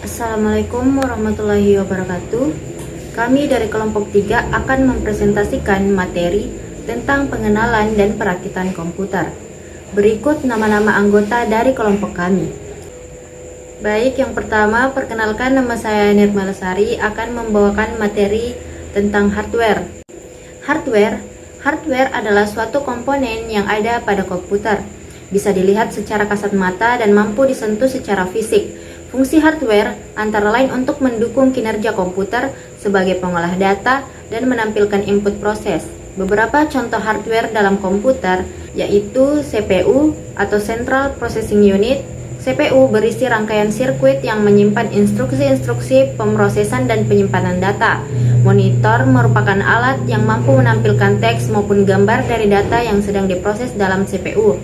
Assalamualaikum warahmatullahi wabarakatuh. Kami dari kelompok 3 akan mempresentasikan materi tentang pengenalan dan perakitan komputer. Berikut nama-nama anggota dari kelompok kami. Baik, yang pertama, perkenalkan, nama saya Nirma Lesari akan membawakan materi tentang hardware. Hardware adalah suatu komponen yang ada pada komputer. Bisa dilihat secara kasat mata dan mampu disentuh secara fisik. Fungsi hardware antara lain untuk mendukung kinerja komputer sebagai pengolah data dan menampilkan input proses. Beberapa contoh hardware dalam komputer yaitu CPU atau Central Processing Unit. CPU berisi rangkaian sirkuit yang menyimpan instruksi-instruksi pemrosesan dan penyimpanan data. Monitor merupakan alat yang mampu menampilkan teks maupun gambar dari data yang sedang diproses dalam CPU.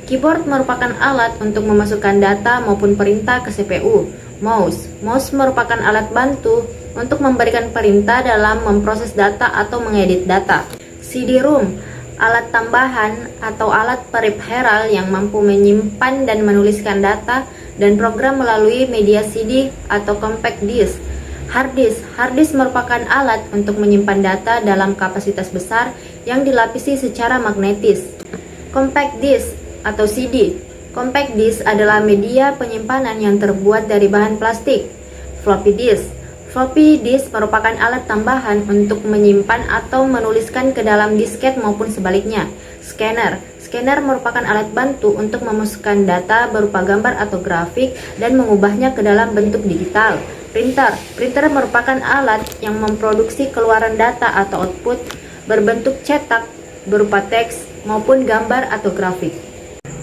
Keyboard merupakan alat untuk memasukkan data maupun perintah ke CPU. Mouse merupakan alat bantu untuk memberikan perintah dalam memproses data atau mengedit data. CD-ROM, alat tambahan atau alat peripheral yang mampu menyimpan dan menuliskan data dan program melalui media CD atau compact disc. Hard disk merupakan alat untuk menyimpan data dalam kapasitas besar yang dilapisi secara magnetis. Compact disc atau CD. Compact disc adalah media penyimpanan yang terbuat dari bahan plastik. Floppy disk merupakan alat tambahan untuk menyimpan atau menuliskan ke dalam disket maupun sebaliknya. Scanner merupakan alat bantu untuk memasukkan data berupa gambar atau grafik dan mengubahnya ke dalam bentuk digital. Printer merupakan alat yang memproduksi keluaran data atau output berbentuk cetak berupa teks maupun gambar atau grafik.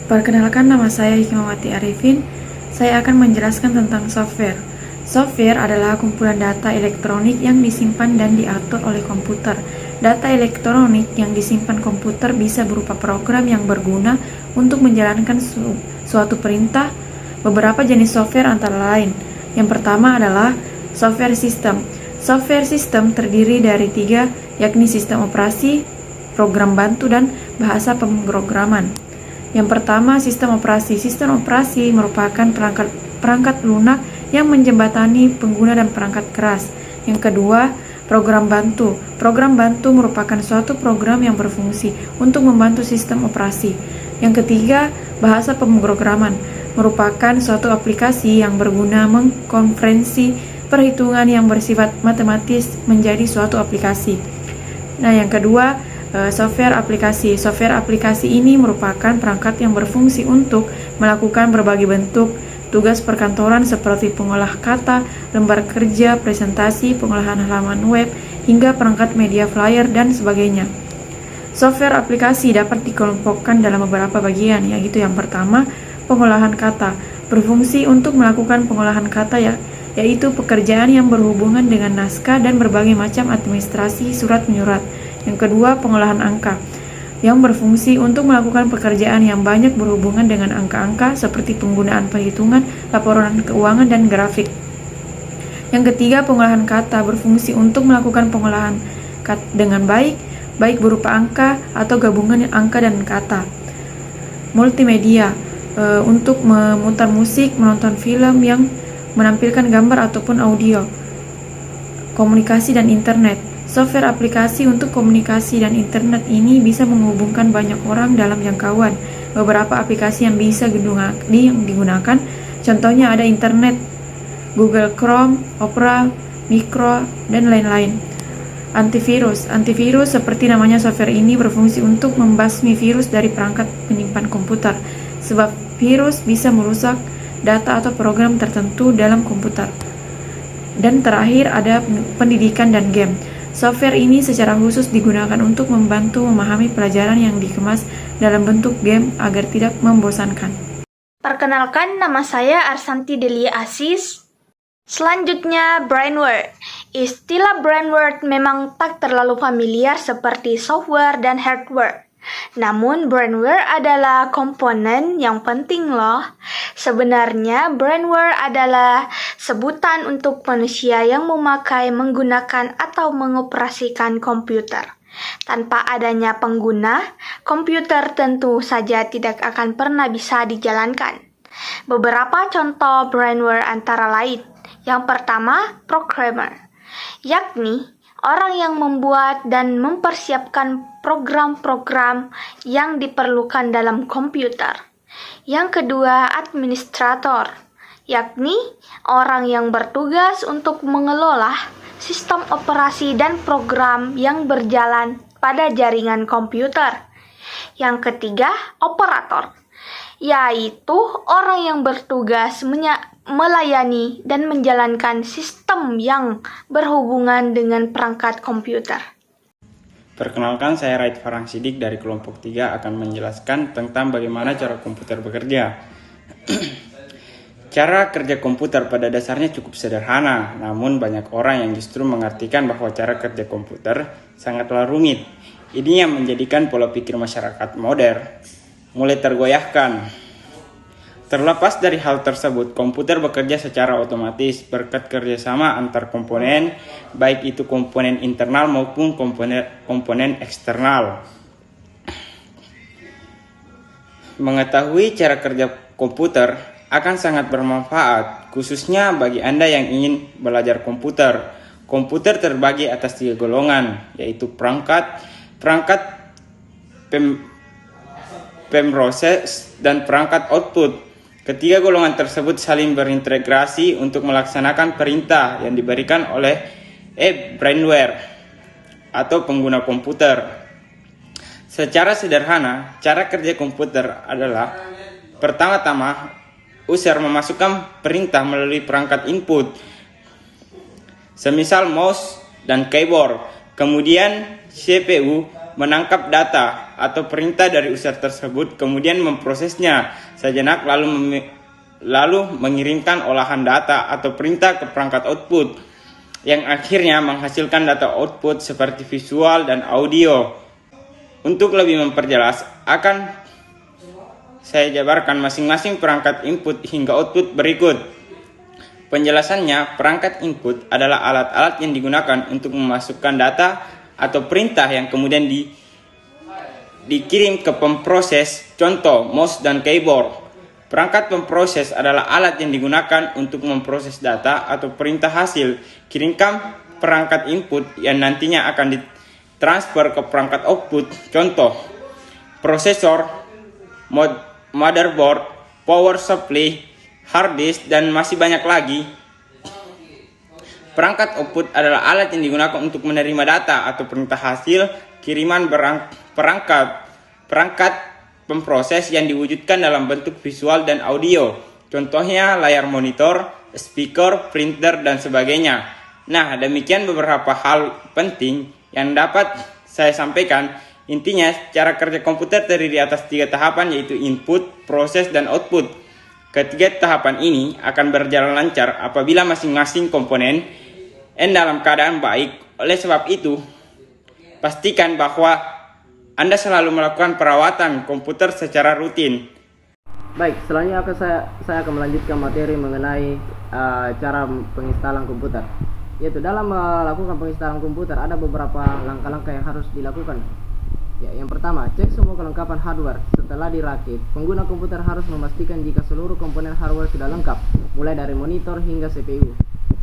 Perkenalkan, nama saya Hikmawati Arifin. Saya akan menjelaskan tentang software. Software adalah kumpulan data elektronik yang disimpan dan diatur oleh komputer. Data elektronik yang disimpan komputer bisa berupa program yang berguna untuk menjalankan suatu perintah. Beberapa jenis software antara lain. Yang pertama adalah software system. Software system terdiri dari 3, yakni sistem operasi, program bantu, dan bahasa pemrograman. Yang pertama, sistem operasi. Sistem operasi merupakan perangkat lunak yang menjembatani pengguna dan perangkat keras. Yang kedua, program bantu. Program bantu merupakan suatu program yang berfungsi untuk membantu sistem operasi. Yang ketiga, bahasa pemrograman merupakan suatu aplikasi yang berguna mengkonversi perhitungan yang bersifat matematis menjadi suatu aplikasi. Nah, yang kedua, software aplikasi. Software aplikasi ini merupakan perangkat yang berfungsi untuk melakukan berbagai bentuk tugas perkantoran seperti pengolah kata, lembar kerja, presentasi, pengolahan halaman web, hingga perangkat media flyer dan sebagainya. Software aplikasi dapat dikelompokkan dalam beberapa bagian, yaitu yang pertama, pengolahan kata. Berfungsi untuk melakukan pengolahan kata yaitu pekerjaan yang berhubungan dengan naskah dan berbagai macam administrasi surat menyurat. Yang kedua, pengolahan angka, yang berfungsi untuk melakukan pekerjaan yang banyak berhubungan dengan angka-angka seperti penggunaan perhitungan, laporan keuangan, dan grafik. Yang ketiga, pengolahan kata, berfungsi untuk melakukan pengolahan dengan baik berupa angka atau gabungan angka dan kata. Multimedia, untuk memutar musik, menonton film yang menampilkan gambar ataupun audio. Komunikasi dan internet. Software aplikasi untuk komunikasi dan internet ini bisa menghubungkan banyak orang dalam jangkauan. Beberapa aplikasi yang bisa digunakan, contohnya ada internet, Google Chrome, Opera, Micro, dan lain-lain. Antivirus seperti namanya software ini berfungsi untuk membasmi virus dari perangkat penyimpan komputer, sebab virus bisa merusak data atau program tertentu dalam komputer. Dan terakhir ada pendidikan dan game. Software ini secara khusus digunakan untuk membantu memahami pelajaran yang dikemas dalam bentuk game agar tidak membosankan. Perkenalkan, nama saya Arsanti Delia Asis. Selanjutnya, brainware. Istilah brainware memang tak terlalu familiar seperti software dan hardware. Namun, brainware adalah komponen yang penting loh. Sebenarnya, brainware adalah sebutan untuk manusia yang menggunakan atau mengoperasikan komputer. Tanpa adanya pengguna, komputer tentu saja tidak akan pernah bisa dijalankan. Beberapa contoh brainware antara lain. Yang pertama, programmer, yakni orang yang membuat dan mempersiapkan program-program yang diperlukan dalam komputer. Yang kedua, administrator, yakni orang yang bertugas untuk mengelola sistem operasi dan program yang berjalan pada jaringan komputer. Yang ketiga, operator, yaitu orang yang bertugas melayani dan menjalankan sistem yang berhubungan dengan perangkat komputer. Perkenalkan, saya Raid Farang Sidik dari kelompok 3 akan menjelaskan tentang bagaimana cara komputer bekerja. Cara kerja komputer pada dasarnya cukup sederhana, namun banyak orang yang justru mengartikan bahwa cara kerja komputer sangatlah rumit. Ini yang menjadikan pola pikir masyarakat modern mulai tergoyahkan. Terlepas dari hal tersebut, komputer bekerja secara otomatis berkat kerjasama antar komponen, baik itu komponen internal maupun komponen eksternal. Mengetahui cara kerja komputer akan sangat bermanfaat, khususnya bagi Anda yang ingin belajar komputer. Komputer terbagi atas 3 golongan, yaitu perangkat pemroses, dan perangkat output. Ketiga golongan tersebut saling berintegrasi untuk melaksanakan perintah yang diberikan oleh brainware atau pengguna komputer. Secara sederhana, cara kerja komputer adalah pertama-tama user memasukkan perintah melalui perangkat input, semisal mouse dan keyboard. Kemudian CPU menangkap data atau perintah dari user tersebut, kemudian memprosesnya sejenak, lalu mengirimkan olahan data atau perintah ke perangkat output, yang akhirnya menghasilkan data output seperti visual dan audio. Untuk lebih memperjelas, akan saya jabarkan masing-masing perangkat input hingga output berikut. Penjelasannya, perangkat input adalah alat-alat yang digunakan untuk memasukkan data atau perintah yang kemudian dikirim ke pemproses, contoh mouse dan keyboard. Perangkat pemproses adalah alat yang digunakan untuk memproses data atau perintah hasil kirimkan perangkat input yang nantinya akan ditransfer ke perangkat output, contoh prosesor, motherboard, power supply, hard disk, dan masih banyak lagi. Perangkat output adalah alat yang digunakan untuk menerima data atau perintah hasil kiriman perangkat pemproses yang diwujudkan dalam bentuk visual dan audio. Contohnya layar monitor, speaker, printer, dan sebagainya. Nah, demikian beberapa hal penting yang dapat saya sampaikan. Intinya, cara kerja komputer terdiri atas 3 tahapan, yaitu input, proses, dan output. Ketiga tahapan ini akan berjalan lancar apabila masing-masing komponen dalam keadaan baik. Oleh sebab itu, pastikan bahwa Anda selalu melakukan perawatan komputer secara rutin. Baik, selanjutnya saya akan melanjutkan materi mengenai cara penginstalan komputer. Yaitu dalam melakukan penginstalan komputer ada beberapa langkah-langkah yang harus dilakukan. Ya, yang pertama, cek semua kelengkapan hardware. Setelah dirakit, pengguna komputer harus memastikan jika seluruh komponen hardware sudah lengkap, mulai dari monitor hingga CPU.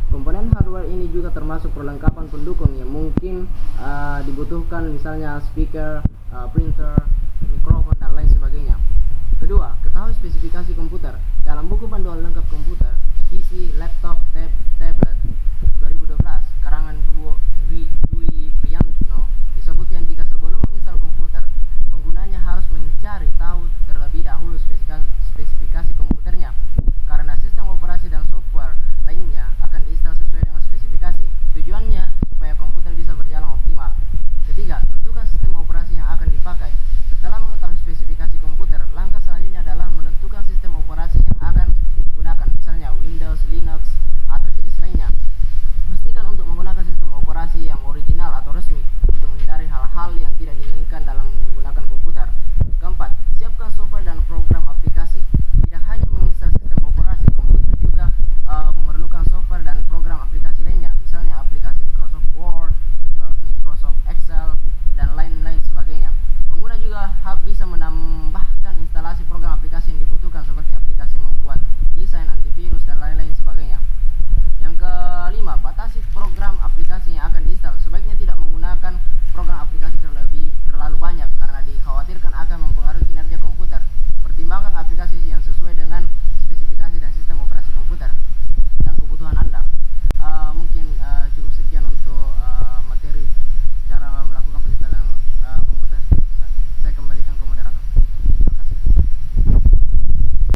Komponen hardware ini juga termasuk perlengkapan pendukung yang mungkin dibutuhkan, misalnya speaker, printer, mikrofon, dan lain sebagainya. Kedua, ketahui spesifikasi komputer. Dalam buku panduan lengkap komputer, PC